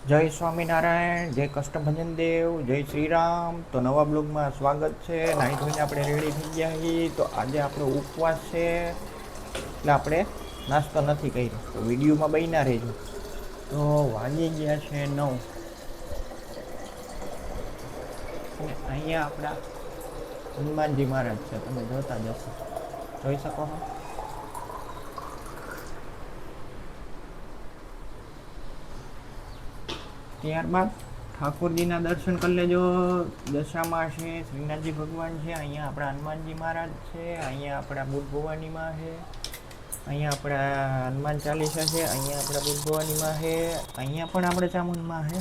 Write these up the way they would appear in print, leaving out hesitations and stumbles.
જય સ્વામિનારાયણ, જય કષ્ટભંજન દેવ, જય શ્રી રામ. તો નવા બ્લોગમાં સ્વાગત છે. નાહી ધોઈને આપણે રેડી થઈ ગયા છીએ. તો આજે આપણો ઉપવાસ છે એટલે આપણે નાસ્તો નથી કર્યો. તો વિડીયોમાં બન્યા રહેજો. તો વાગી ગયા છે 9 અને અહીંયા આપણા હનુમાનજી મહારાજ છે. તમે જોતા જશો, જોઈ શકો છો. ત્યારબાદ ઠાકોરજીના દર્શન કરી લેજો. દશામાં છે શ્રીનાથજી ભગવાન છે, અહીંયા આપણા હનુમાનજી મહારાજ છે, અહીંયા આપણા બુદ્ધ ભવાનીમાં છે, અહીંયા આપણા હનુમાન ચાલીસા છે, અહીંયા આપણા બુદ્ધ ભવાનીમાં છે, અહીંયા પણ આપણે ચામુંડમાં છે.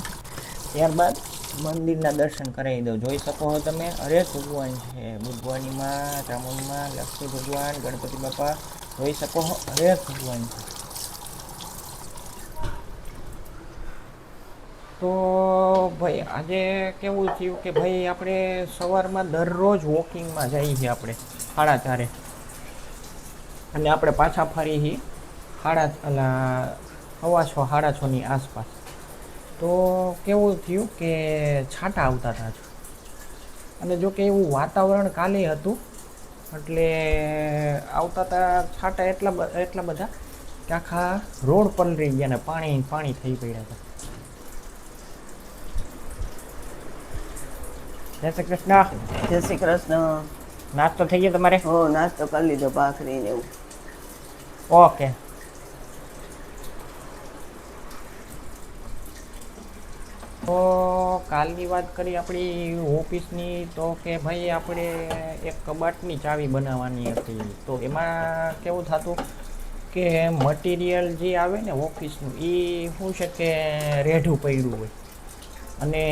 ત્યારબાદ મંદિરના દર્શન કરાવી દો. જોઈ શકો છો તમે, હરેક ભગવાન છે બુદ્ધ ભવાનીમાં, ચામુંડમાં, લક્ષ્મી ભગવાન, ગણપતિ બાપા, જોઈ શકો છો હરેક ભગવાન છે. તો ભાઈ આજે કેવું થયું કે ભાઈ આપણે સવારમાં દરરોજ વોકિંગમાં જઈએ છીએ આપણે 4:30 અને આપણે પાછા ફરી છીએ 6:15 આસપાસ. તો કેવું થયું કે છાંટા આવતા હતા અને જો કે એવું વાતાવરણ કાલે હતું એટલે આવતા હતા છાંટા એટલા બધા કે આખા રોડ પલળી ગયા ને પાણી થઈ પડ્યા હતા. જય શ્રી કૃષ્ણ. જય શ્રી કૃષ્ણ. નાસ્તો થઈ ગયો તમારે? હો, નાસ્તો કરી લીધો, ભાખરી ને એવું. ઓકે. તો કાલની વાત કરી આપણી ઓફિસની, તો કે ભાઈ આપણે એક કબાટની ચાવી બનાવવાની હતી. તો એમાં કેવું થતું કે મટીરિયલ જે આવે ને ઓફિસનું એ શું છે કે રેઢું પડ્યું હોય અને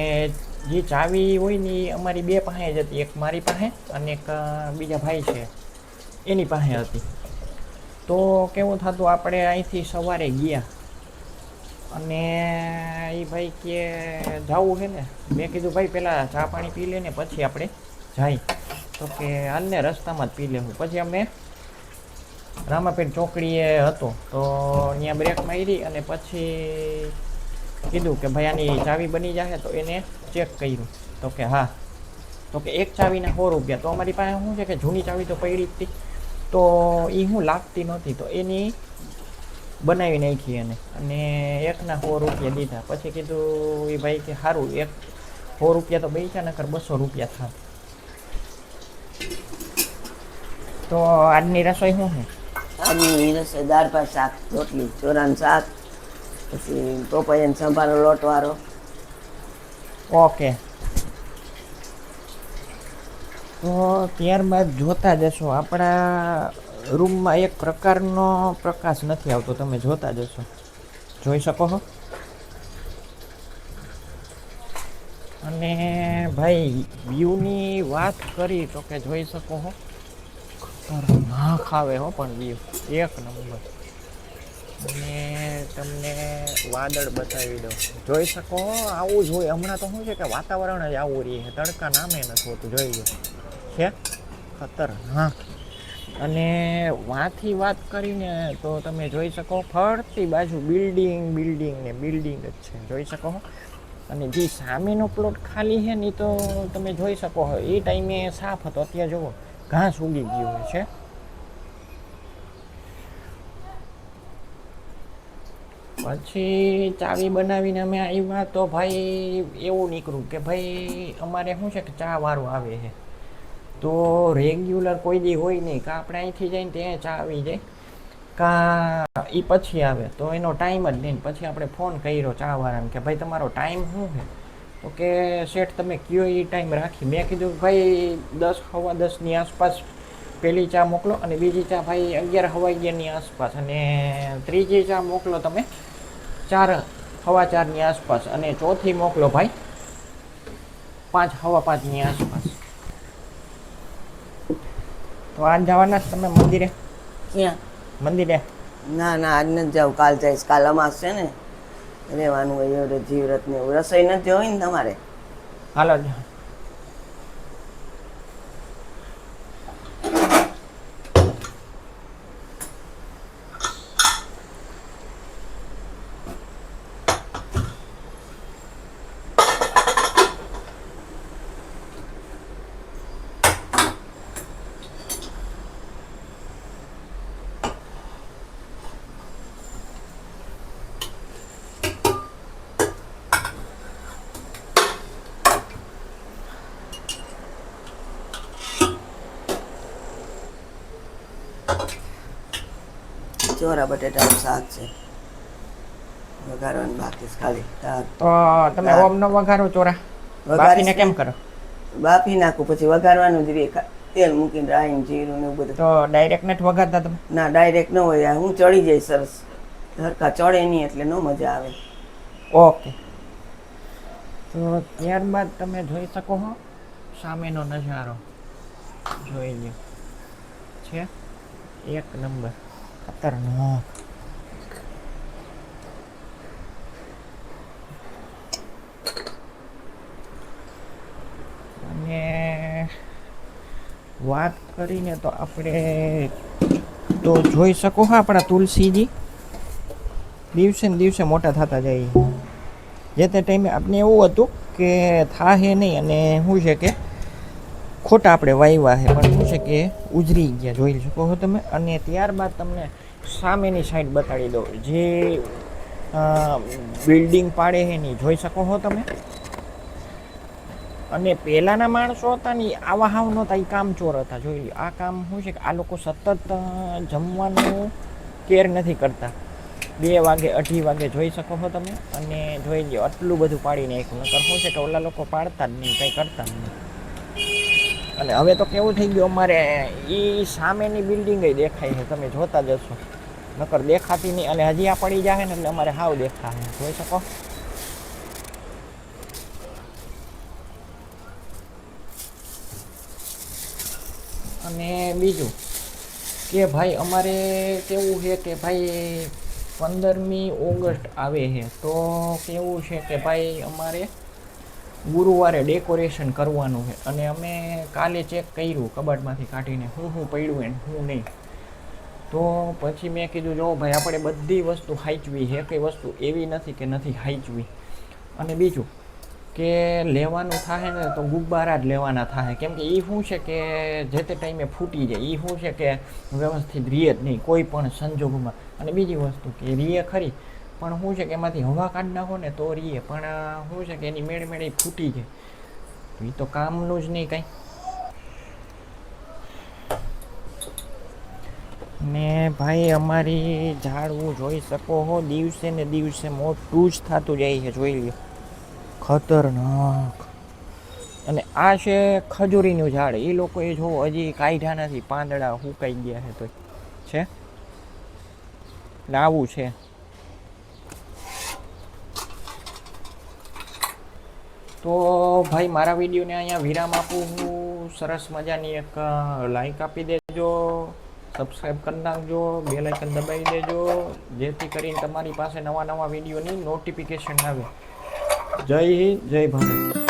જે ચાવી હોય ને એ અમારી બે પાસે જ હતી. એક મારી પાસે અને એક બીજા ભાઈ છે એની પાસે હતી. તો કેવું થતું, આપણે અહીંથી સવારે ગયા અને એ ભાઈ કે જવું છે ને, મેં કીધું ભાઈ પહેલાં ચા પાણી પી લે ને પછી આપણે જાય. તો કે હાલને રસ્તામાં જ પી લેવું. પછી અમે રામાપીર ચોકડીએ હતો તો ત્યાં બ્રેક મારી અને પછી કીધું કે ભાઈ આની ચાવી બની જશે. તો એને ચેક કર્યું તો કે હા. તો કે એક ચાવીના 100 રૂપિયા. તો અમારી પાસે શું છે કે જૂની ચાવી તો પડી જ હતી, તો એ હું લાગતી નહોતી, તો એની બનાવી નાખી એને અને એકના 100 રૂપિયા દીધા. પછી કીધું એ ભાઈ કે સારું, એક 100 રૂપિયા તો બચ્યા, નકર 200 રૂપિયા થાય. તો આજની રસોઈ શું છે? આજની રસોઈ દાળ ભાત શાક રોટલી, ચોરાનું શાક, પછી પોપૈયાનો સંભારો લોટવાળો. ઓકે. તો ત્યારબાદ જોતા જશો આપણા રૂમમાં એક પ્રકારનો પ્રકાશ નથી આવતો, તમે જોતા જશો, જોઈ શકો છો. અને ભાઈ વ્યૂની વાત કરી તો કે જોઈ શકો છો, ખતરનાક આવે હો પણ વ્યૂ એક નંબર. અને તમને વાદળ બતાવી દો, જોઈ શકો આવું જ હોય. હમણાં તો શું છે કે વાતાવરણ જ આવું રહે, તડકા નામે નથી હોતું, જોઈ લો છે ખતરનાક. અને વાંથી વાત કરીને તો તમે જોઈ શકો ફરતી બાજુ બિલ્ડિંગ ને બિલ્ડિંગ જ છે, જોઈ શકો. અને જે સામેનો પ્લોટ ખાલી છે ને તો તમે જોઈ શકો એ ટાઈમે સાફ હતો, અત્યારે જુઓ ઘાસ ઉગી ગયું છે. પછી ચાવી બનાવીને અમે આવ્યા તો ભાઈ એવું નીકળ્યું કે ભાઈ અમારે શું છે કે ચા વાળું આવે છે, તો રેગ્યુલર કોઈ દી હોય નહીં. કાં આપણે અહીંથી જઈને ત્યાં ચા આવી જાય, કાં એ પછી આવે, તો એનો ટાઈમ જ નહીં. પછી આપણે ફોન કર્યો ચાવાળાને કે ભાઈ તમારો ટાઈમ શું છે? તો કે શેઠ તમે કયો એ ટાઈમ રાખી. મેં કીધું ભાઈ 10:15ની આસપાસ પહેલી ચા મોકલો અને બીજી ચા ભાઈ 11:15ની આસપાસ અને ત્રીજી ચા મોકલો તમે 4:15ની આસપાસ અને ચોથી મોકલો ભાઈ 5:15ની આસપાસ. તો આજ જવાના જ તમે મંદિરે? ક્યાં મંદિરે? ના ના, આજ નથી જાઉં, કાલ જઈશ. કાલ અમાસ છે ને, રહેવાનું હોય એવું જીવરત ને એવું. રસોઈ નથી હોય ને તમારે? હાલો. ચોરા બટેટાનું શાક છે, વઘારવાનું બાકી છે ખાલી. તો તમે ઓમનો વઘારો ચોરા વઘારીશ બાફીને ને. કેમ કરો? બાફી નાખું, પછી વઘારવાનું જ રહે. તેલ મૂકીને રાઈને જીરું ને એવું બધું. તો ડાયરેક્ટ નથી વઘારતા તમે? ના, ડાયરેક્ટ ન હોય, હું ચડી જાય સરસ. હરખા ચડે નહીં એટલે ન મજા આવે. ઓકે. તો ત્યારબાદ તમે જોઈ શકો છો સામેનો નજારો, જોઈ લ્યો, છે એક નંબર, ખતરનાક. અને વાત કરીને તો આપણે તો જોઈ શકો છો આપણા તુલસીજી દિવસે ને દિવસે મોટા થતા જાય. જે તે ટાઈમે આપણે એવું હતું કે થાહે નહીં, અને શું છે કે ખોટા આપણે વાવ્યા છે, પણ શું છે કે ઉજરી ગયા, જોઈ શકો છો તમે. અને ત્યારબાદ તમને સામેની સાઈડ બતાડી દો, જે બિલ્ડિંગ પાડે છે નહીં, જોઈ શકો છો તમે. અને પહેલાંના માણસો હતા ને આવા હાવ નહોતા, એ કામચોર હતા. જોઈ લો, આ કામ શું છે કે આ લોકો સતત જમવાનું કેર નથી કરતા. 2 વાગે 2:30 વાગે જોઈ શકો છો તમે. અને જોઈ લો, આટલું બધું પાડી નાખ્યું. નકર શું છે કે ઓલા લોકો પાડતા જ નહીં, કંઈ કરતા જ નહીં. અને હવે તો કેવું થઈ ગયું, અમારે એ સામેની બિલ્ડિંગ દેખાય છે, તમે જોતા જશો, નકર દેખાતી નહીં. અને હજી આ પડી જાય ને એટલે અમારે હાવ દેખાય, જોઈ શકો. અને બીજું કે ભાઈ અમારે કેવું છે કે ભાઈ 15મી ઓગસ્ટ આવે છે, તો કેવું છે કે ભાઈ અમારે ગુરુવારે ડેકોરેશન કરવાનું છે. અને અમે કાલે ચેક કર્યું કબાટમાંથી કાઢીને શું પડ્યું ને શું નહીં. તો પછી મેં કીધું જો ભાઈ આપણે બધી વસ્તુ હાંચવી છે, કંઈ વસ્તુ એવી નથી કે નથી હાંચવી. અને બીજું કે લેવાનું થાય ને તો ગુબ્બારા જ લેવાના થાય, કેમ કે એ શું છે કે જે તે ટાઈમે ફૂટી જાય, એ શું છે કે વ્યવસ્થિત રીએ જ નહીં કોઈ પણ સંજોગોમાં. અને બીજી વસ્તુ કે રીએ ખરી, પણ શું છે કે એમાંથી હવા કાઢી નાખો ને તો રીએ, પણ શું છે કે એની મેળે ફૂટી જાય, તો એ તો કામનું જ નહીં કાંઈ. ને ભાઈ અમારી ઝાડવું જોઈ શકો છો દિવસે ને દિવસે મોટું જ થતું જાય છે, જોઈ લ્યો, ખતરનાક. અને આ છે ખજૂરીનું ઝાડ, એ લોકોએ જો હજી કાઢ્યા નથી, પાંદડા સુકાઈ ગયા છે તો છે. એટલે આવું છે. તો ભાઈ મારા વિડીયોને અહીંયા વિરામ આપું હું. સરસ મજાની એક લાઈક આપી દેજો, સબસ્ક્રાઈબ કરી નાખજો, બેલ આઇકન દબાવી દેજો, જેથી કરીને તમારી પાસે નવા વિડીયોની નોટિફિકેશન આવે. જય હિન્દ, જય ભારત.